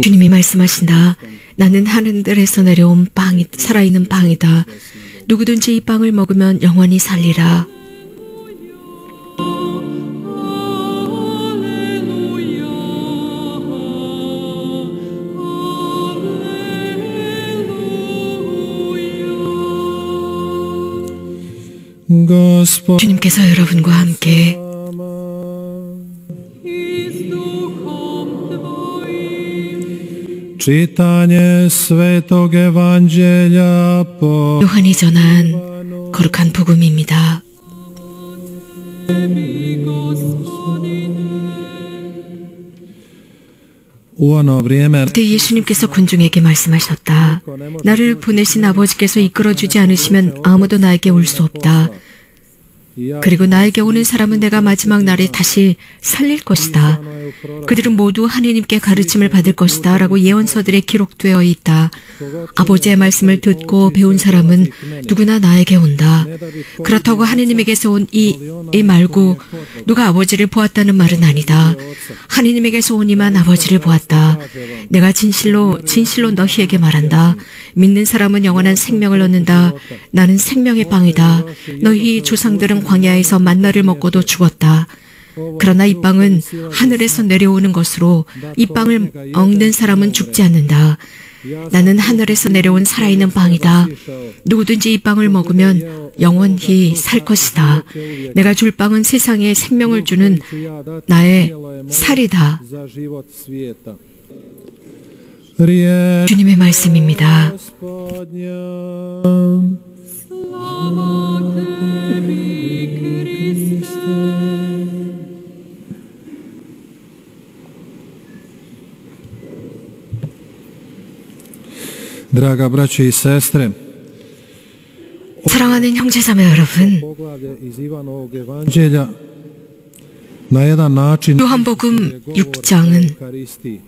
주님이 말씀하신다. 나는 하늘에서 내려온 빵이 살아있는 빵이다. 누구든지 이 빵을 먹으면 영원히 살리라. 주님께서 여러분과 함께 요한이 전한 거룩한 복음입니다. 그때 예수님께서 군중에게 말씀하셨다. 나를 보내신 아버지께서 이끌어주지 않으시면 아무도 나에게 올 수 없다. 그리고 나에게 오는 사람은 내가 마지막 날에 다시 살릴 것이다. 그들은 모두 하느님께 가르침을 받을 것이다 라고 예언서들에 기록되어 있다. 아버지의 말씀을 듣고 배운 사람은 누구나 나에게 온다. 그렇다고 하느님에게서 온 이 말고 누가 아버지를 보았다는 말은 아니다. 하느님에게서 온 이만 아버지를 보았다. 내가 진실로 너희에게 말한다. 믿는 사람은 영원한 생명을 얻는다. 나는 생명의 빵이다. 너희 조상들은 광야에서 만나를 먹고도 죽었다. 그러나 이 빵은 하늘에서 내려오는 것으로 이 빵을 먹는 사람은 죽지 않는다. 나는 하늘에서 내려온 살아있는 빵이다. 누구든지 이 빵을 먹으면 영원히 살 것이다. 내가 줄 빵은 세상에 생명을 주는 나의 살이다. 주님의 말씀입니다. Draga braćo i sestre, 사랑하는 형제자매 여러분, 요한복음 6장은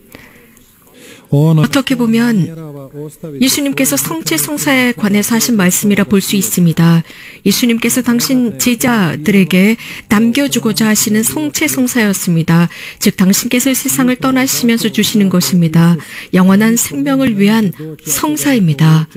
어떻게 보면 예수님께서 성체 성사에 관해서 하신 말씀이라 볼 수 있습니다. 예수님께서 당신 제자들에게 남겨주고자 하시는 성체 성사였습니다. 즉 당신께서 세상을 떠나시면서 주시는 것입니다. 영원한 생명을 위한 성사입니다.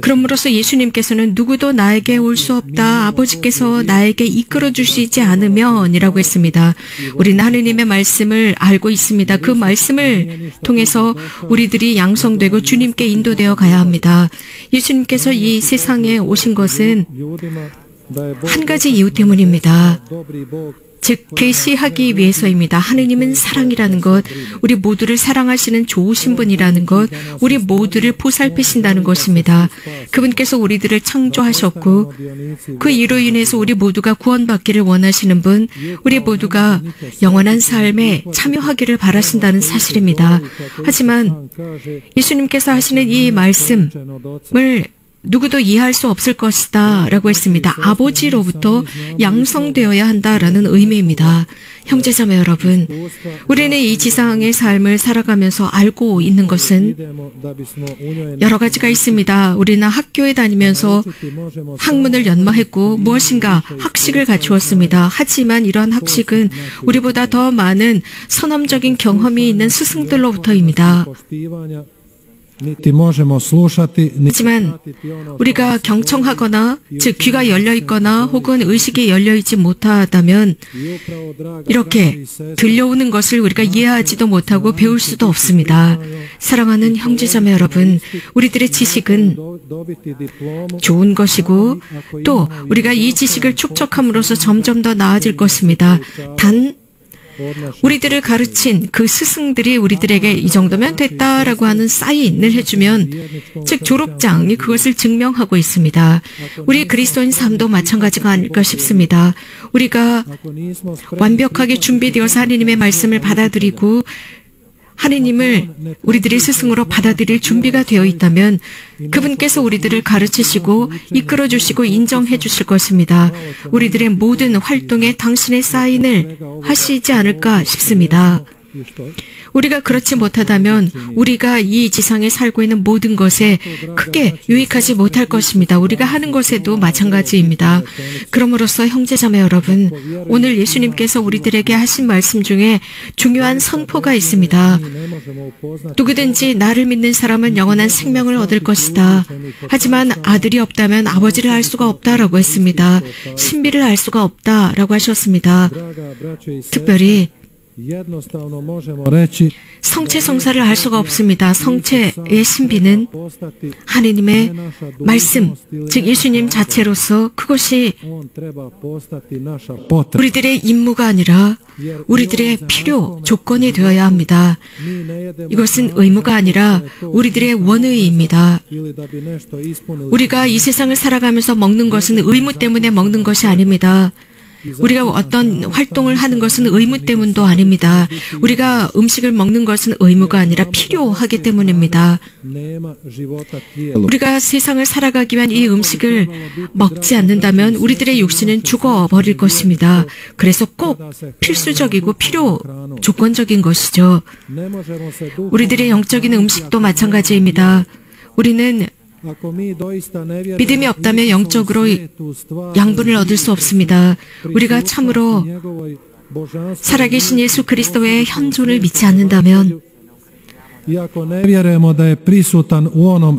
그러므로서 예수님께서는 누구도 나에게 올 수 없다. 아버지께서 나에게 이끌어 주시지 않으면 이라고 했습니다. 우리는 하느님의 말씀을 알고 있습니다. 그 말씀을 통해서 우리들이 양성되고 주님께 인도되어 가야 합니다. 예수님께서 이 세상에 오신 것은 한 가지 이유 때문입니다. 즉 계시하기 위해서입니다. 하느님은 사랑이라는 것, 우리 모두를 사랑하시는 좋으신 분이라는 것, 우리 모두를 보살피신다는 것입니다. 그분께서 우리들을 창조하셨고 그 이로 인해서 우리 모두가 구원받기를 원하시는 분, 우리 모두가 영원한 삶에 참여하기를 바라신다는 사실입니다. 하지만 예수님께서 하시는 이 말씀을 누구도 이해할 수 없을 것이다 라고 했습니다. 아버지로부터 양성되어야 한다라는 의미입니다. 형제자매 여러분, 우리는 이 지상의 삶을 살아가면서 알고 있는 것은 여러 가지가 있습니다. 우리는 학교에 다니면서 학문을 연마했고 무엇인가 학식을 갖추었습니다. 하지만 이러한 학식은 우리보다 더 많은 선험적인 경험이 있는 스승들로부터입니다. 하지만 우리가 경청하거나 즉 귀가 열려있거나 혹은 의식이 열려있지 못하다면 이렇게 들려오는 것을 우리가 이해하지도 못하고 배울 수도 없습니다. 사랑하는 형제자매 여러분, 우리들의 지식은 좋은 것이고 또 우리가 이 지식을 축적함으로써 점점 더 나아질 것입니다. 단 우리들을 가르친 그 스승들이 우리들에게 이 정도면 됐다라고 하는 사인을 해주면 즉 졸업장이 그것을 증명하고 있습니다. 우리 그리스도인 삶도 마찬가지가 아닐까 싶습니다. 우리가 완벽하게 준비되어서 하느님의 말씀을 받아들이고 하느님을 우리들의 스승으로 받아들일 준비가 되어 있다면 그분께서 우리들을 가르치시고 이끌어 주시고 인정해 주실 것입니다. 우리들의 모든 활동에 당신의 사인을 하시지 않을까 싶습니다. 우리가 그렇지 못하다면 우리가 이 지상에 살고 있는 모든 것에 크게 유익하지 못할 것입니다. 우리가 하는 것에도 마찬가지입니다. 그러므로써 형제자매 여러분, 오늘 예수님께서 우리들에게 하신 말씀 중에 중요한 선포가 있습니다. 누구든지 나를 믿는 사람은 영원한 생명을 얻을 것이다. 하지만 아들이 없다면 아버지를 알 수가 없다라고 했습니다. 신비를 알 수가 없다라고 하셨습니다. 특별히 성체 성사를 알 수가 없습니다. 성체의 신비는 하느님의 말씀, 즉 예수님 자체로서 그것이 우리들의 임무가 아니라 우리들의 필요, 조건이 되어야 합니다. 이것은 의무가 아니라 우리들의 원의입니다. 우리가 이 세상을 살아가면서 먹는 것은 의무 때문에 먹는 것이 아닙니다. 우리가 어떤 활동을 하는 것은 의무 때문도 아닙니다. 우리가 음식을 먹는 것은 의무가 아니라 필요하기 때문입니다. 우리가 세상을 살아가기 위한 이 음식을 먹지 않는다면 우리들의 육신은 죽어버릴 것입니다. 그래서 꼭 필수적이고 필요 조건적인 것이죠. 우리들의 영적인 음식도 마찬가지입니다. 우리는 믿음이 없다면 영적으로 양분을 얻을 수 없습니다. 우리가 참으로 살아계신 예수 그리스도의 현존을 믿지 않는다면,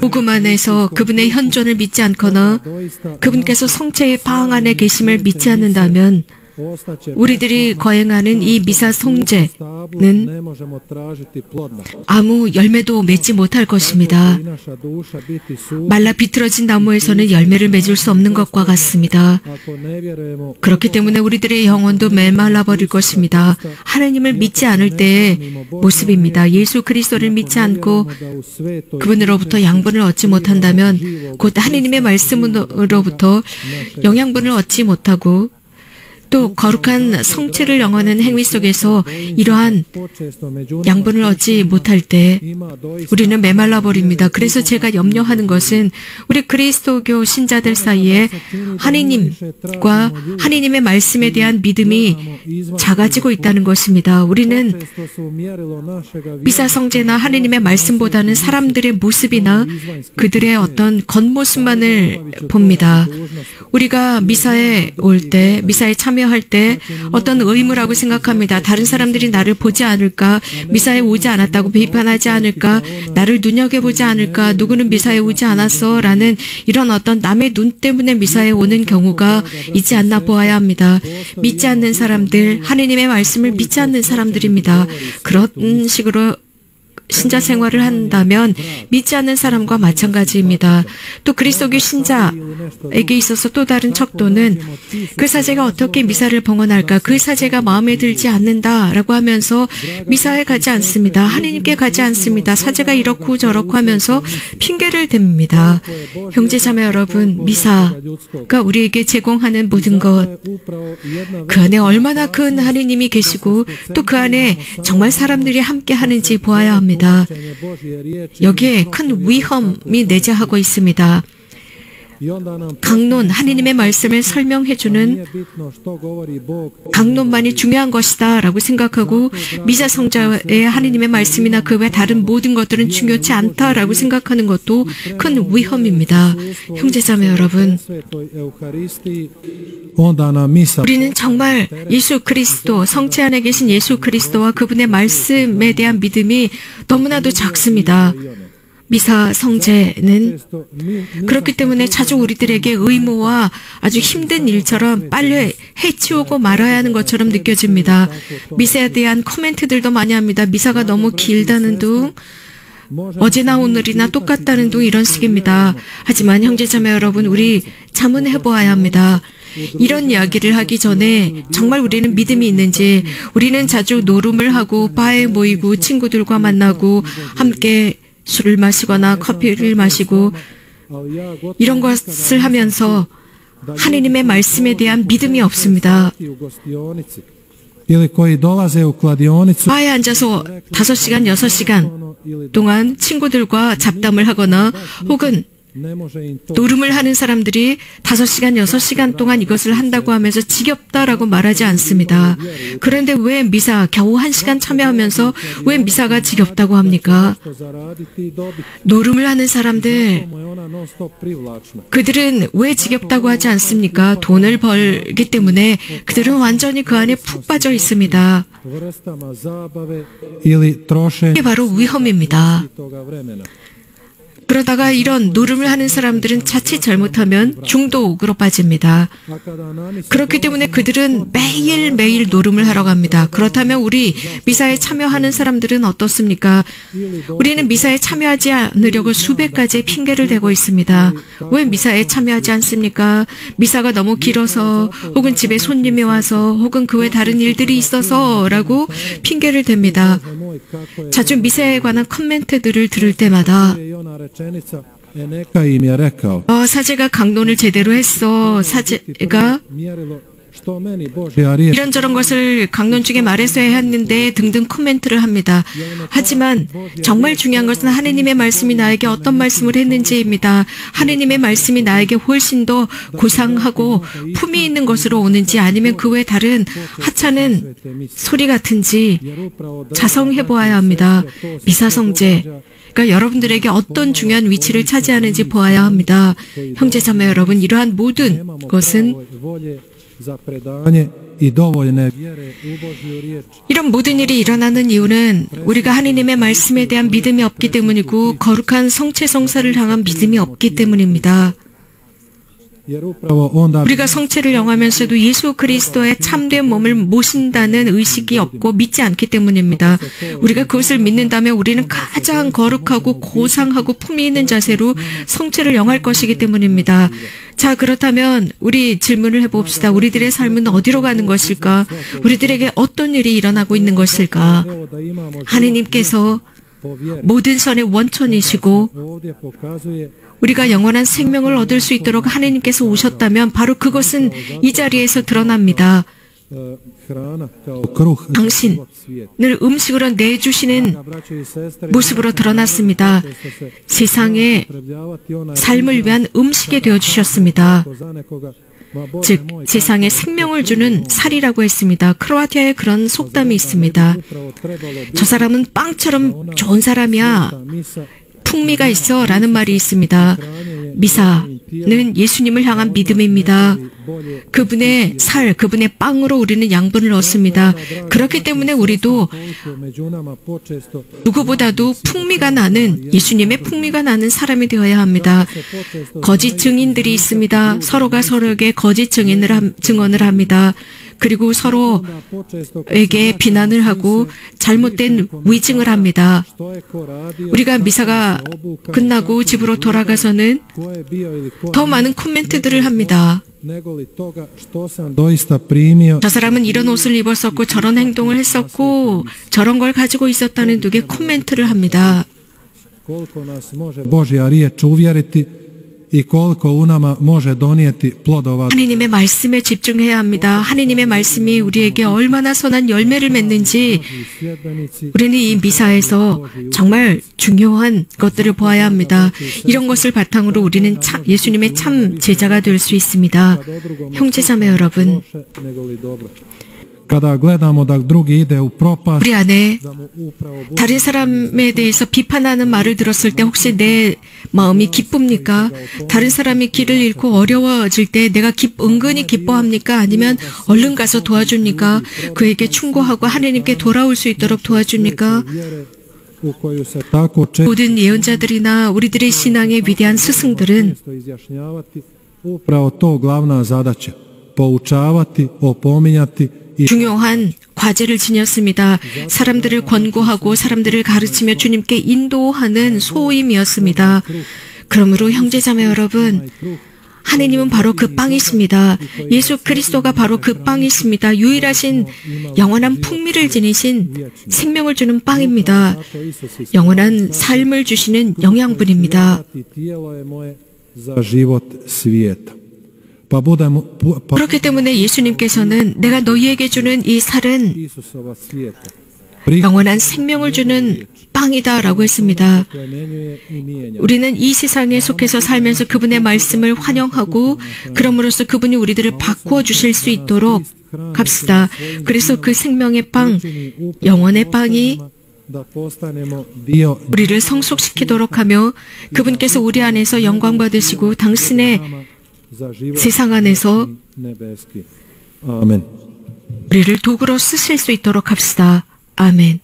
복음 안에서 그분의 현존을 믿지 않거나 그분께서 성체의 방 안에 계심을 믿지 않는다면 우리들이 거행하는 이 미사 성제는 아무 열매도 맺지 못할 것입니다. 말라 비틀어진 나무에서는 열매를 맺을 수 없는 것과 같습니다. 그렇기 때문에 우리들의 영혼도 메말라 버릴 것입니다. 하나님을 믿지 않을 때의 모습입니다. 예수 그리스도를 믿지 않고 그분으로부터 양분을 얻지 못한다면 곧 하나님의 말씀으로부터 영양분을 얻지 못하고 또 거룩한 성체를 영하는 행위 속에서 이러한 양분을 얻지 못할 때 우리는 메말라 버립니다. 그래서 제가 염려하는 것은 우리 그리스도교 신자들 사이에 하느님과 하느님의 말씀에 대한 믿음이 작아지고 있다는 것입니다. 우리는 미사성제나 하느님의 말씀보다는 사람들의 모습이나 그들의 어떤 겉모습만을 봅니다. 우리가 미사에 올 때, 미사에 참여할 때 어떤 의무라고 생각합니다. 다른 사람들이 나를 보지 않을까? 미사에 오지 않았다고 비판하지 않을까? 나를 눈여겨보지 않을까? 누구는 미사에 오지 않았어? 라는 이런 어떤 남의 눈 때문에 미사에 오는 경우가 있지 않나 보아야 합니다. 믿지 않는 사람들, 하느님의 말씀을 믿지 않는 사람들입니다. 그런 식으로 신자 생활을 한다면 믿지 않는 사람과 마찬가지입니다. 또 그리스도교 신자에게 있어서 또 다른 척도는 그 사제가 어떻게 미사를 봉헌할까? 그 사제가 마음에 들지 않는다라고 하면서 미사에 가지 않습니다. 하느님께 가지 않습니다. 사제가 이렇고 저렇고 하면서 핑계를 댑니다. 형제자매 여러분, 미사가 우리에게 제공하는 모든 것, 그 안에 얼마나 큰 하느님이 계시고 또 그 안에 정말 사람들이 함께 하는지 보아야 합니다. 여기에 큰 위험이 내재하고 있습니다. 강론, 하느님의 말씀을 설명해주는 강론만이 중요한 것이다 라고 생각하고 미사성자의 하느님의 말씀이나 그 외 다른 모든 것들은 중요치 않다라고 생각하는 것도 큰 위험입니다. 형제자매 여러분, 우리는 정말 예수 그리스도, 성체 안에 계신 예수 그리스도와 그분의 말씀에 대한 믿음이 너무나도 작습니다. 미사 성제는 그렇기 때문에 자주 우리들에게 의무와 아주 힘든 일처럼 빨리 해치우고 말아야 하는 것처럼 느껴집니다. 미사에 대한 코멘트들도 많이 합니다. 미사가 너무 길다는 둥, 어제나 오늘이나 똑같다는 둥, 이런 식입니다. 하지만 형제자매 여러분, 우리 자문해 보아야 합니다. 이런 이야기를 하기 전에 정말 우리는 믿음이 있는지, 우리는 자주 노름을 하고 바에 모이고 친구들과 만나고 함께 술을 마시거나 커피를 마시고 이런 것을 하면서 하느님의 말씀에 대한 믿음이 없습니다. 바에 앉아서 5시간, 6시간 동안 친구들과 잡담을 하거나 혹은 노름을 하는 사람들이 5시간, 6시간 동안 이것을 한다고 하면서 지겹다라고 말하지 않습니다. 그런데 왜 미사 겨우 1시간 참여하면서 왜 미사가 지겹다고 합니까? 노름을 하는 사람들, 그들은 왜 지겹다고 하지 않습니까? 돈을 벌기 때문에 그들은 완전히 그 안에 푹 빠져 있습니다. 이게 바로 위험입니다. 그러다가 이런 노름을 하는 사람들은 자칫 잘못하면 중독으로 빠집니다. 그렇기 때문에 그들은 매일매일 노름을 하러 갑니다. 그렇다면 우리 미사에 참여하는 사람들은 어떻습니까? 우리는 미사에 참여하지 않으려고 수백 가지의 핑계를 대고 있습니다. 왜 미사에 참여하지 않습니까? 미사가 너무 길어서, 혹은 집에 손님이 와서, 혹은 그 외 다른 일들이 있어서 라고 핑계를 댑니다. 자주 미사에 관한 코멘트들을 들을 때마다 사제가 강론을 제대로 했어. 사제가 이런저런 것을 강론 중에 말했어야 했는데 등등 코멘트를 합니다. 하지만 정말 중요한 것은 하느님의 말씀이 나에게 어떤 말씀을 했는지입니다. 하느님의 말씀이 나에게 훨씬 더 고상하고 품이 있는 것으로 오는지, 아니면 그 외 다른 하찮은 소리 같은지 자성해 보아야 합니다. 미사성제, 그러니까 여러분들에게 어떤 중요한 위치를 차지하는지 보아야 합니다. 형제자매 여러분, 이러한 모든 것은, 이런 모든 일이 일어나는 이유는 우리가 하느님의 말씀에 대한 믿음이 없기 때문이고, 거룩한 성체 성사를 향한 믿음이 없기 때문입니다. 우리가 성체를 영하면서도 예수 그리스도의 참된 몸을 모신다는 의식이 없고 믿지 않기 때문입니다. 우리가 그것을 믿는다면 우리는 가장 거룩하고 고상하고 품위 있는 자세로 성체를 영할 것이기 때문입니다. 자, 그렇다면 우리 질문을 해봅시다. 우리들의 삶은 어디로 가는 것일까? 우리들에게 어떤 일이 일어나고 있는 것일까? 하느님께서 모든 선의 원천이시고 우리가 영원한 생명을 얻을 수 있도록 하느님께서 오셨다면 바로 그것은 이 자리에서 드러납니다. 당신을 음식으로 내주시는 모습으로 드러났습니다. 세상의 삶을 위한 음식이 되어주셨습니다. 즉 세상에 생명을 주는 살이라고 했습니다. 크로아티아에 그런 속담이 있습니다. 저 사람은 빵처럼 좋은 사람이야, 풍미가 있어 라는 말이 있습니다. 미사는 예수님을 향한 믿음입니다. 그분의 살, 그분의 빵으로 우리는 양분을 얻습니다. 그렇기 때문에 우리도 누구보다도 풍미가 나는, 예수님의 풍미가 나는 사람이 되어야 합니다. 거짓 증인들이 있습니다. 서로가 서로에게 거짓 증언을 합니다. 그리고 서로에게 비난을 하고 잘못된 위증을 합니다. 우리가 미사가 끝나고 집으로 돌아가서는 더 많은 코멘트들을 합니다. 저 사람은 이런 옷을 입었었고 저런 행동을 했었고 저런 걸 가지고 있었다는 둥의 코멘트를 합니다. 하느님의 말씀에 집중해야 합니다. 하느님의 말씀이 우리에게 얼마나 선한 열매를 맺는지 우리는 이 미사에서 정말 중요한 것들을 보아야 합니다. 이런 것을 바탕으로 우리는 예수님의 참 제자가 될 수 있습니다. 형제자매 여러분, 우리 안에 다른 사람에 대해서 비판하는 말을 들었을 때 혹시 내 마음이 기쁩니까? 다른 사람이 길을 잃고 어려워질 때 내가 은근히 기뻐합니까? 아니면 얼른 가서 도와줍니까? 그에게 충고하고 하느님께 돌아올 수 있도록 도와줍니까? 모든 예언자들이나 우리들의 신앙의 위대한 스승들은 중요한 과제를 지녔습니다. 사람들을 권고하고 사람들을 가르치며 주님께 인도하는 소임이었습니다. 그러므로 형제자매 여러분, 하느님은 바로 그 빵이십니다. 예수 그리스도가 바로 그 빵이십니다. 유일하신 영원한 풍미를 지니신 생명을 주는 빵입니다. 영원한 삶을 주시는 영양분입니다. 그렇기 때문에 예수님께서는 내가 너희에게 주는 이 살은 영원한 생명을 주는 빵이다라고 했습니다. 우리는 이 세상에 속해서 살면서 그분의 말씀을 환영하고 그럼으로써 그분이 우리들을 바꾸어 주실 수 있도록 합시다. 그래서 그 생명의 빵, 영원의 빵이 우리를 성숙시키도록 하며 그분께서 우리 안에서 영광 받으시고 당신의 세상 안에서 우리를 도구로 쓰실 수 있도록 합시다. 아멘.